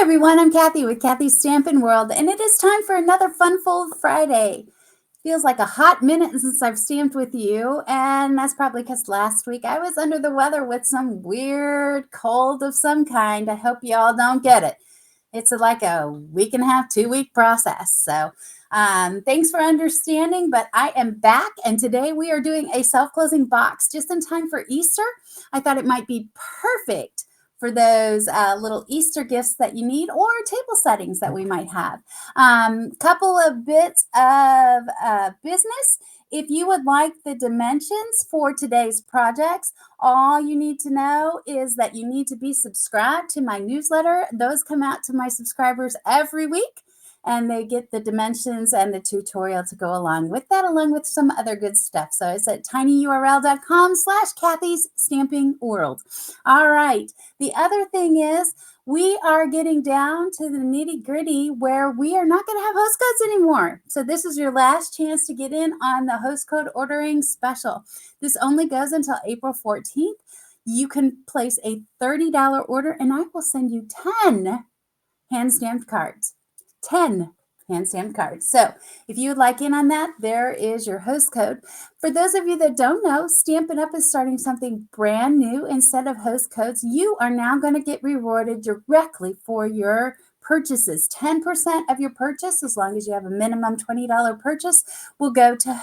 everyone, I'm Kathy with Kathy's Stampin' World, and it is time for another Fun-Fold Friday. Feels like a hot minute since I've stamped with you, and that's probably because last week I was under the weather with some weird cold of some kind. I hope you all don't get it. It's like a week and a half, 2-week process. So thanks for understanding, but I am back, and today we are doing a self-closing box just in time for Easter. I thought it might be perfect for those little Easter gifts that you need or table settings that we might have. Couple of bits of business. If you would like the dimensions for today's projects, all you need to know is that you need to be subscribed to my newsletter. Those come out to my subscribers every week, and they get the dimensions and the tutorial to go along with that, along with some other good stuff. So it's at tinyurl.com/Kathy's Stamping World. All right. The other thing is we are getting down to the nitty gritty where we are not going to have host codes anymore. So this is your last chance to get in on the host code ordering special. This only goes until April 14th. You can place a $30 order and I will send you 10 hand-stamped cards. 10 hand-stamped cards. So if you would like in on that, there is your host code. For those of you that don't know, Stampin' Up! Is starting something brand new. Instead of host codes, you are now going to get rewarded directly for your purchases. 10% of your purchase, as long as you have a minimum $20 purchase, will go to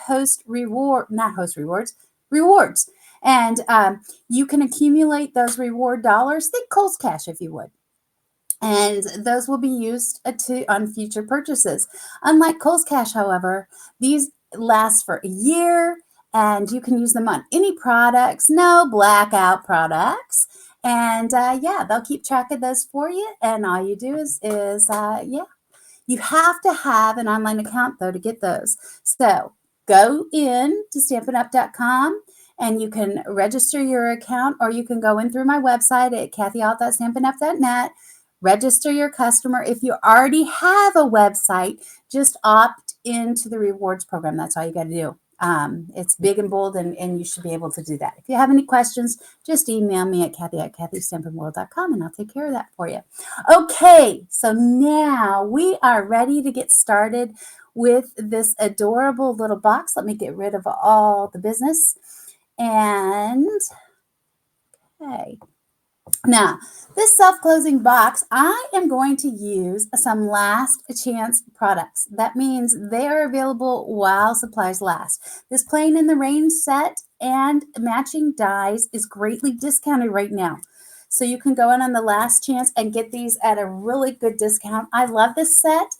rewards. And you can accumulate those reward dollars. Think Kohl's Cash if you would. And those will be used on future purchases. Unlike Kohl's Cash, however, these last for a year, and you can use them on any products, no blackout products. And yeah, they'll keep track of those for you. And all you do is you have to have an online account, though, to get those. So go in to stampinup.com. And you can register your account, or you can go in through my website at kathyalt.stampinup.net. Register your customer. If you already have a website, just opt into the rewards program. That's all you got to do. It's big and bold, and you should be able to do that. If you have any questions, just email me at kathy@kathystampingworld.com, and I'll take care of that for you. Okay, so now we are ready to get started with this adorable little box. Let me get rid of all the business. And, okay. Now, this self-closing box, I am going to use some last chance products. That means they are available while supplies last. This Playing in the Rain set and matching dies is greatly discounted right now. So you can go in on the last chance and get these at a really good discount. I love this set.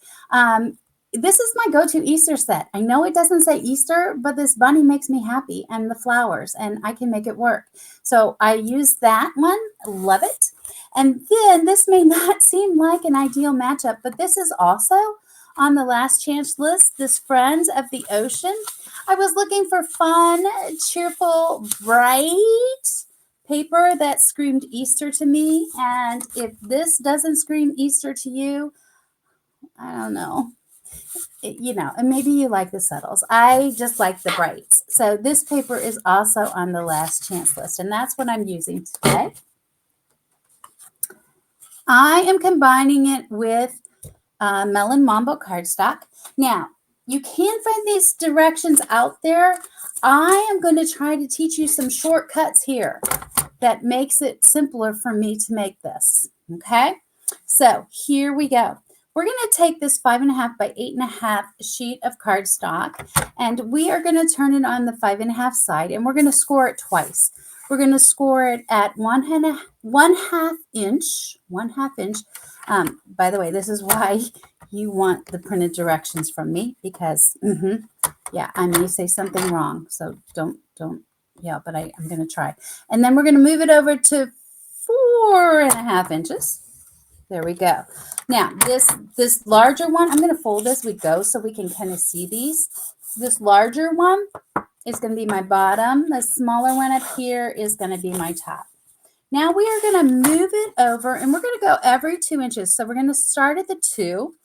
This is my go-to Easter set. I know it doesn't say Easter, but this bunny makes me happy, and the flowers, and I can make it work. So I use that one. Love it. And then this may not seem like an ideal matchup, but this is also on the last chance list, this Friends of the Ocean. I was looking for fun, cheerful, bright paper that screamed Easter to me. And if this doesn't scream Easter to you, I don't know. And maybe you like the subtles. I just like the brights. So this paper is also on the last chance list, and that's what I'm using today. I am combining it with Melon Mambo cardstock. Now, you can find these directions out there. I am going to try to teach you some shortcuts here that makes it simpler for me to make this. Okay, so here we go. We're going to take this 5.5 by 8.5 sheet of cardstock, and we are going to turn it on the 5.5 side, and we're going to score it twice. We're going to score it at 1/2 inch. By the way, this is why you want the printed directions from me, because I may say something wrong, so don't. Yeah, but I'm going to try. And then we're going to move it over to 4.5 inches. There we go. Now, this larger one, I'm going to fold as we go so we can kind of see these. This larger one is going to be my bottom. The smaller one up here is going to be my top. Now we are going to move it over, and we're going to go every 2 inches. So we're going to start at the 2.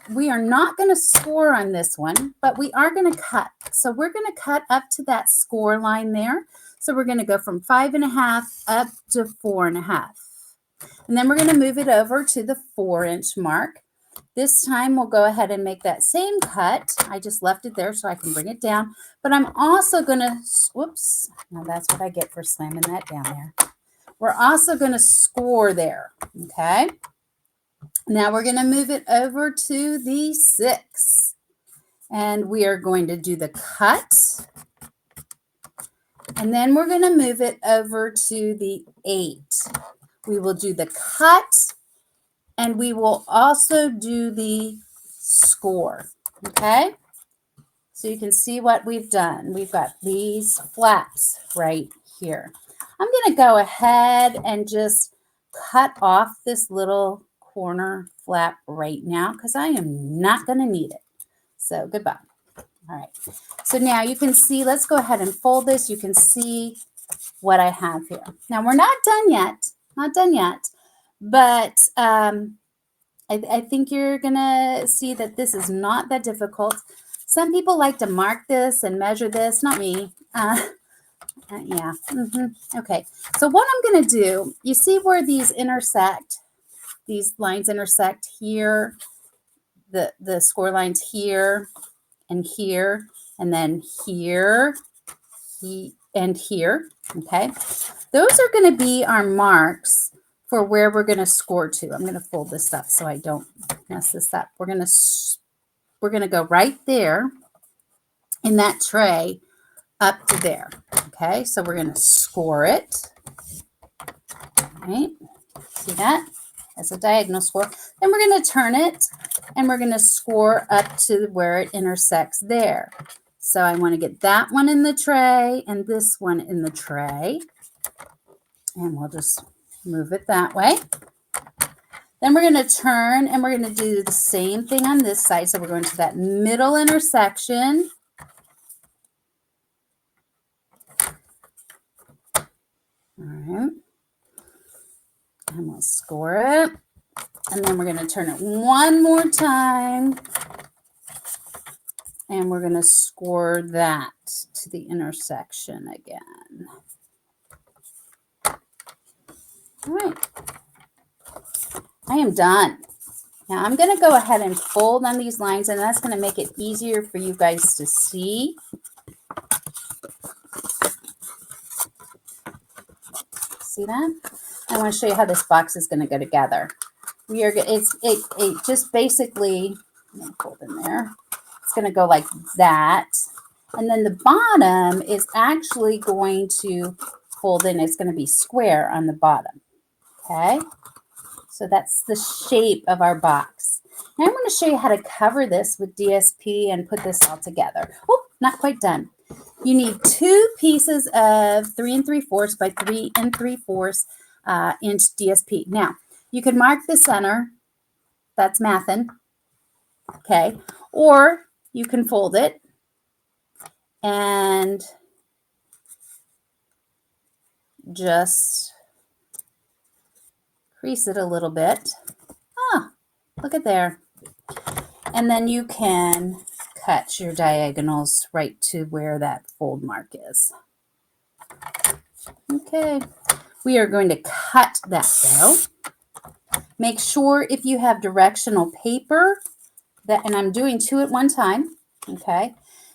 We are not going to score on this one, but we are going to cut. So we're going to cut up to that score line there. So we're going to go from 5.5 up to 4.5. And then we're going to move it over to the 4-inch mark. This time we'll go ahead and make that same cut. I just left it there so I can bring it down. But I'm also going to, whoops, now that's what I get for slamming that down there. We're also going to score there, okay? Now we're going to move it over to the 6. And we are going to do the cut. And then we're going to move it over to the 8. We will do the cut. And we will also do the score, okay? So you can see what we've done. We've got these flaps right here. I'm going to go ahead and just cut off this little corner flap right now because I am not going to need it. So goodbye. All right. So now you can see, let's go ahead and fold this. You can see what I have here. Now we're not done yet. Not done yet. But I think you're going to see that this is not that difficult. Some people like to mark this and measure this. Not me. Yeah. Okay. So what I'm going to do, you see where these intersect? These lines intersect here. The score lines here and here. And then here and here. Okay. Those are going to be our marks for where we're going to score to. I'm going to fold this up so I don't mess this up. We're going to go right there in that tray up to there. Okay, so we're going to score it. All right, see that? That's a diagonal score. Then we're going to turn it and we're going to score up to where it intersects there. So I want to get that one in the tray and this one in the tray. And we'll just move it that way. Then we're going to turn and we're going to do the same thing on this side. So we're going to that middle intersection. All right. And we'll score it. And then we're going to turn it one more time. And we're going to score that to the intersection again. All right. I am done. Now I'm going to go ahead and fold on these lines, and that's going to make it easier for you guys to see. See that? I want to show you how this box is going to go together. It just basically, let me fold in there. It's going to go like that. And then the bottom is actually going to fold in. It's going to be square on the bottom. Okay? So that's the shape of our box. Now I'm going to show you how to cover this with DSP and put this all together. Oh, not quite done. You need 2 pieces of 3 3/4 by 3 3/4 inch DSP. Now, you can mark the center. That's mathin'. Okay. Or you can fold it and just crease it a little bit. Ah, look at there. And then you can cut your diagonals right to where that fold mark is. Okay, we are going to cut that though. Make sure if you have directional paper that, and I'm doing 2 at one time, okay?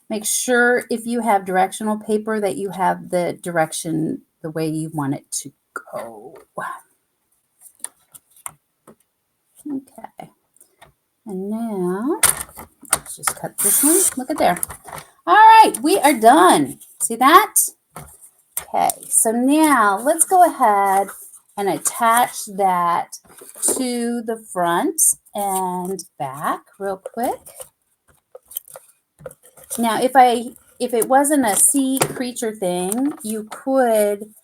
Make sure if you have directional paper that you have the direction the way you want it to go. Okay, and now let's just cut this one. Look at there. All right, we are done. See that? Okay, so now let's go ahead and attach that to the front and back real quick. Now, if it wasn't a sea creature thing, you could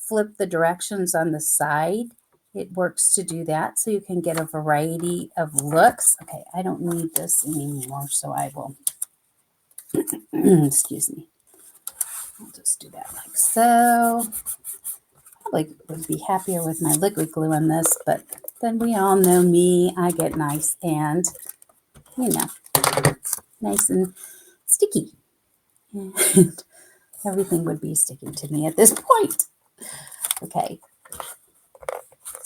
flip the directions on the side. It works to do that, so you can get a variety of looks. Okay, I don't need this anymore, so I will, excuse me. I'll just do that like so. Probably would be happier with my liquid glue on this, but then we all know me. I get nice and, nice and sticky. And everything would be sticking to me at this point. Okay.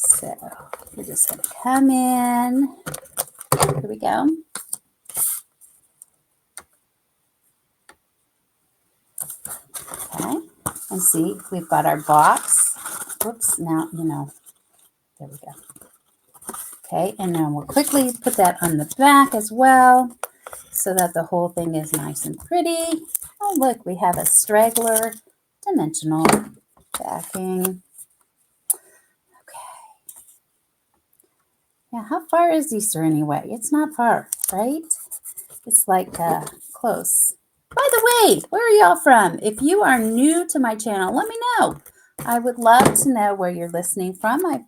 So we're just going to come in. Here we go. Okay, and see, we've got our box. Whoops, now, there we go. Okay, and now we'll quickly put that on the back as well so that the whole thing is nice and pretty. Oh, look, we have a straggler dimensional backing. Okay. Yeah, how far is Easter anyway? It's not far, right? It's like close. By the way, where are y'all from? If you are new to my channel, let me know. I would love to know where you're listening from. I've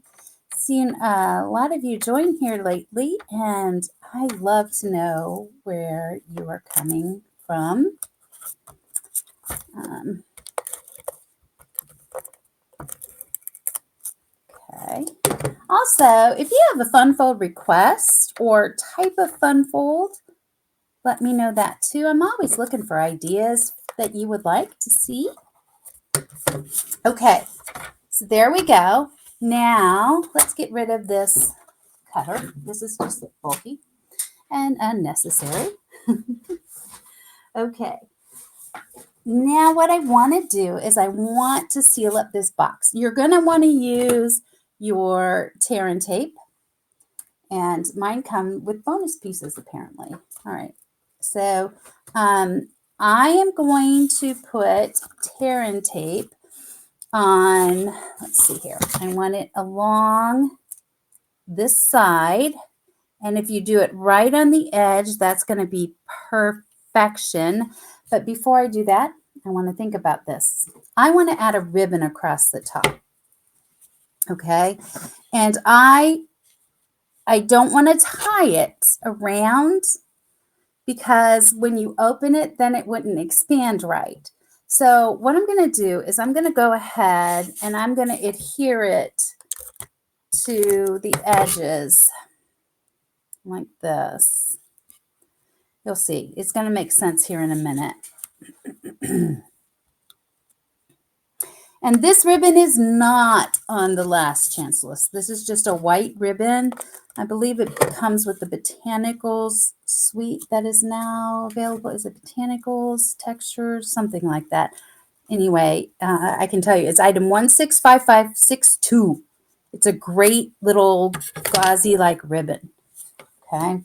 seen a lot of you join here lately, and I love to know where you are coming from. Okay. Also, if you have a fun fold request or type of fun fold, let me know that too. I'm always looking for ideas that you would like to see. Okay, so there we go. Now, let's get rid of this cutter. This is just bulky and unnecessary. Okay. Now what I want to do is I want to seal up this box. You're going to want to use your tear and tape. And mine come with bonus pieces apparently. All right. So I am going to put tear and tape on, let's see here. I want it along this side. And if you do it right on the edge, that's going to be perfection. But before I do that, I want to think about this. I want to add a ribbon across the top. Okay. And I don't want to tie it around because when you open it, then it wouldn't expand right. So what I'm going to do is I'm going to go ahead and I'm going to adhere it to the edges like this. You'll see. It's going to make sense here in a minute. And this ribbon is not on the Last Chance list. This is just a white ribbon. I believe it comes with the Botanicals suite that is now available. Is it Botanicals, Textures, something like that? Anyway, I can tell you it's item 165562. It's a great little gauzy-like ribbon. Okay.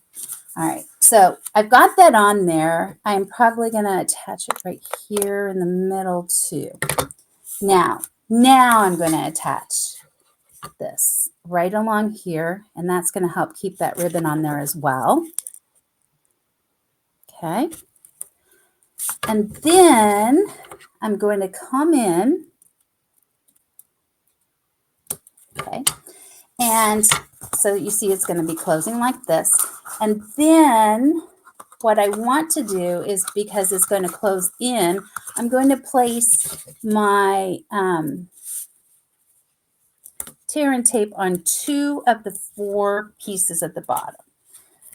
All right. So I've got that on there. I'm probably going to attach it right here in the middle too. Now I'm going to attach this right along here, and that's going to help keep that ribbon on there as well. Okay. And then I'm going to come in. Okay. And so you see it's going to be closing like this. And then what I want to do is, because it's going to close in, I'm going to place my tear and tape on 2 of the 4 pieces at the bottom.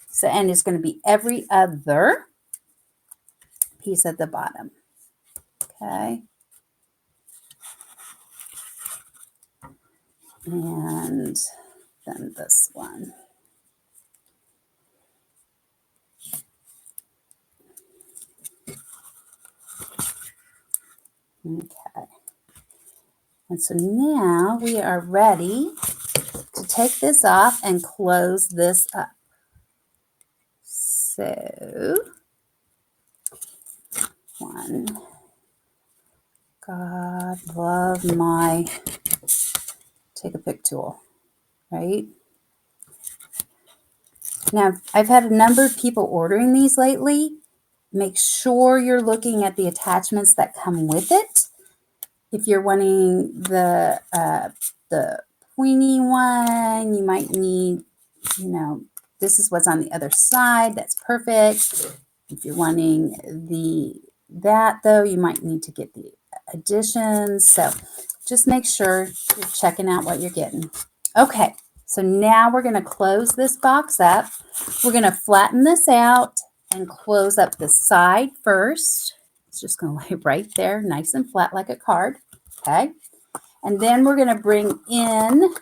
So, and it's going to be every other piece at the bottom. Okay. And then this one. Okay. And so now we are ready to take this off and close this up. So, one. God love my take a pick tool, right? Now, I've had a number of people ordering these lately. Make sure you're looking at the attachments that come with it. If you're wanting the pointy one, you might need, this is what's on the other side. That's perfect. If you're wanting that though, you might need to get the additions. So just make sure you're checking out what you're getting. Okay, so now we're going to close this box up. We're going to flatten this out and close up the side first. It's just going to lay right there, nice and flat like a card. Okay, and then we're going to bring in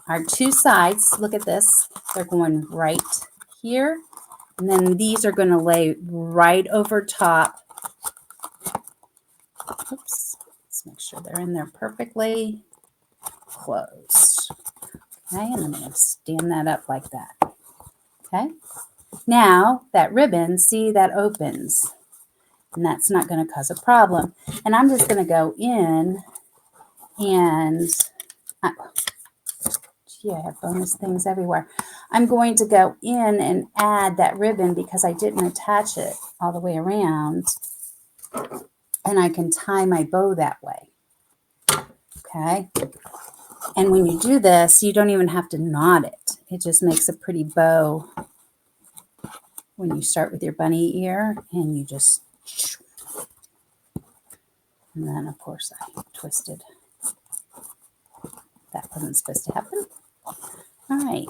our two sides, look at this, they're going right here. And then these are going to lay right over top. Oops, let's make sure they're in there perfectly closed. Okay, and I'm going to stand that up like that. Okay, now that ribbon, see, that opens. And that's not going to cause a problem. And I'm just going to go in and, gee, I have bonus things everywhere. I'm going to go in and add that ribbon because I didn't attach it all the way around. And I can tie my bow that way. Okay. And when you do this, you don't even have to knot it. It just makes a pretty bow when you start with your bunny ear and you just, and then of course I twisted. That wasn't supposed to happen. All right.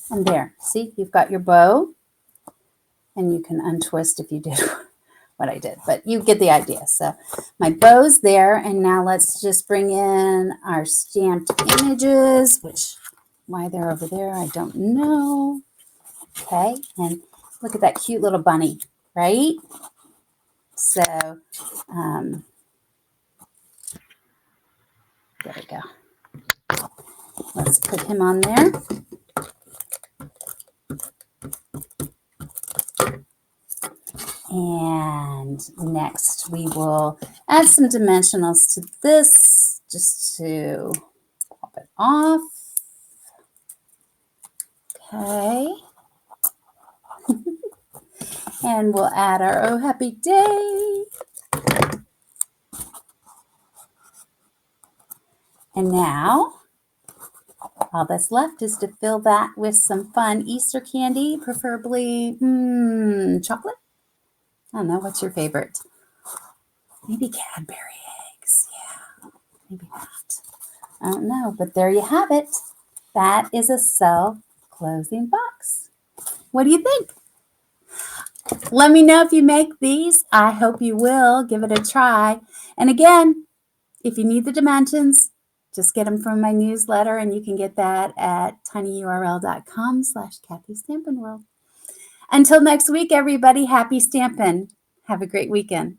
And there, see, you've got your bow and you can untwist if you did what I did, but you get the idea. So my bow's there, and now let's just bring in our stamped images, which, why they're over there, I don't know. Okay, and look at that cute little bunny, right? So, there we go. Let's put him on there. And next we will add some dimensionals to this just to pop it off. Okay. And we'll add our Oh Happy Day. And now all that's left is to fill that with some fun Easter candy, preferably chocolate. I don't know, what's your favorite? Maybe Cadbury eggs. Yeah, maybe not. I don't know, but there you have it. That is a self-closing box. What do you think? Let me know if you make these. I hope you will. Give it a try. And again, if you need the dimensions, just get them from my newsletter, and you can get that at tinyurl.com/Kathy Stampin' World. Until next week, everybody, happy stampin'. Have a great weekend.